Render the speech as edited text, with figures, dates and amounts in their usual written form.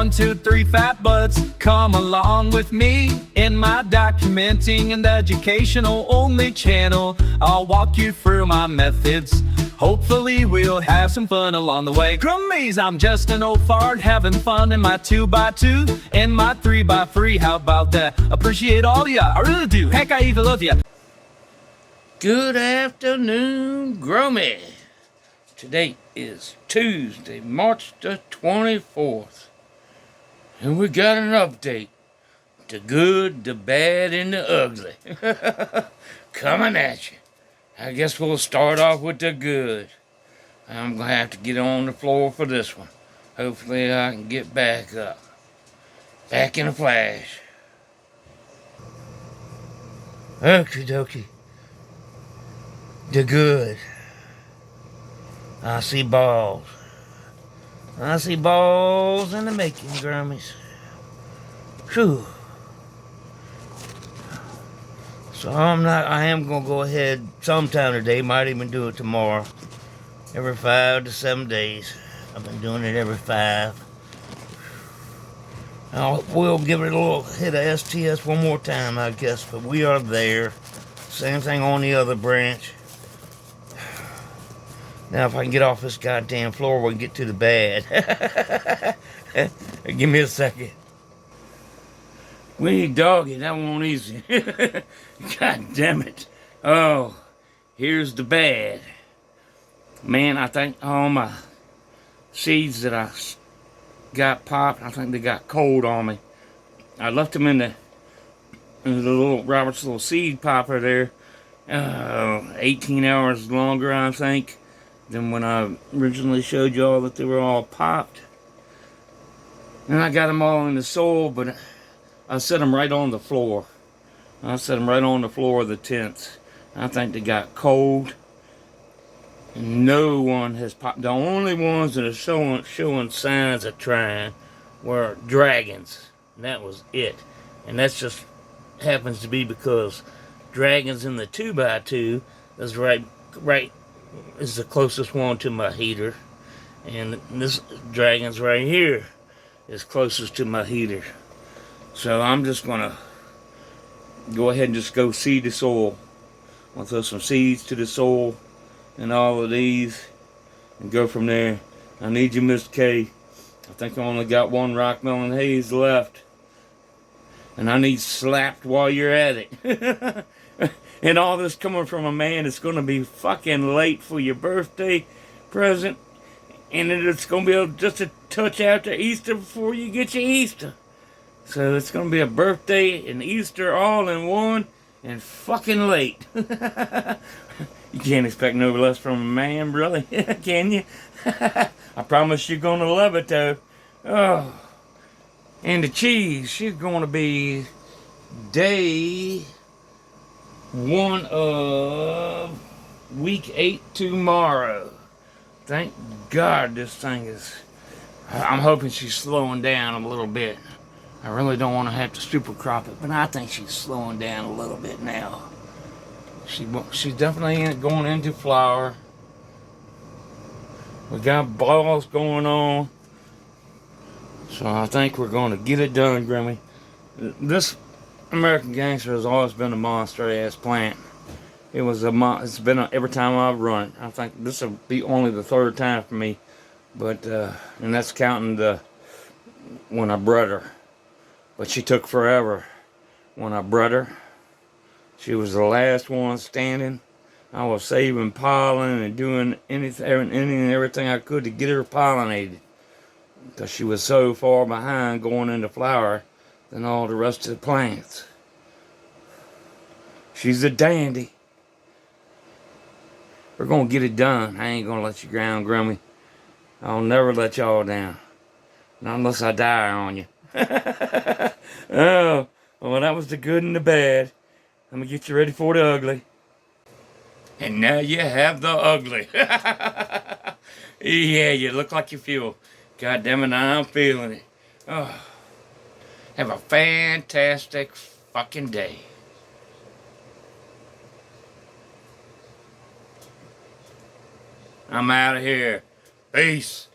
One, two, three, fat butts, come along with me in my documenting and educational only channel. I'll walk you through my methods. Hopefully we'll have some fun along the way. Grummies, I'm just an old fart having fun in my 2x2 and my 3x3. How about that? Appreciate all ya, I really do. Heck, I even love ya. Good afternoon, Grummy. Today is Tuesday, March the 24th. And we got an update. The good, the bad, and the ugly. Coming at you. I guess we'll start off with the good. I'm going to have to get on the floor for this one. Hopefully I can get back up. Back in a flash. Okie dokie. The good. I see balls. I see balls in the making, Grummies. Whew. So I am going to go ahead sometime today, might even do it tomorrow. Every 5 to 7 days. I've been doing it every 5. We'll give it a little hit of STS one more time, I guess, but we are there. Same thing on the other branch. Now, if I can get off this goddamn floor, we can get to the bad. Give me a second. Winnie doggy, that won't easy. God damn it. Oh, here's the bad. Man, I think all my seeds that I got popped, I think they got cold on me. I left them in the little Robert's little seed popper there. 18 hours longer, I think, than when I originally showed y'all that they were all popped. And I got them all in the soil, but I set them right on the floor. I set them right on the floor of the tents. I think they got cold. And no one has popped. The only ones that are showing signs of trying were dragons. And that was it. And that's just happens to be because dragons in the 2x2 is right is the closest one to my heater. And this dragon's right here is closest to my heater. So I'm just gonna go ahead and just go seed the soil. I'll throw some seeds to the soil and all of these and go from there. I need you, Mr. K. I think I only got one rock melon haze left. And I need slapped while you're at it. And all this coming from a man that's gonna be fucking late for your birthday present. And it's gonna be just a touch after Easter before you get your Easter. So it's going to be a birthday and Easter all in one and fucking late. You can't expect no less from a man, really, can you? I promise you're going to love it, though. Oh. And the cheese, she's going to be day 1 of week 8 tomorrow. Thank God this thing is... I'm hoping she's slowing down a little bit. I really don't want to have to super crop it, but I think she's slowing down a little bit now. She's definitely going into flower. We got balls going on. So I think we're going to get it done, Grimmy. This American Gangster has always been a monster-ass plant. It's been every time I've run it. I think this will be only the 3rd time for me. But, and that's counting when I bred her. But she took forever when I bred her. She was the last one standing. I was saving pollen and doing anything and everything I could to get her pollinated. Because she was so far behind going into flower than all the rest of the plants. She's a dandy. We're going to get it done. I ain't going to let you drown, Grummy. I'll never let y'all down. Not unless I die on you. Oh, well, that was the good and the bad. Let me get you ready for the ugly. And now you have the ugly. Yeah, you look like you feel. God damn it, I'm feeling it. Oh, have a fantastic fucking day. I'm out of here. Peace.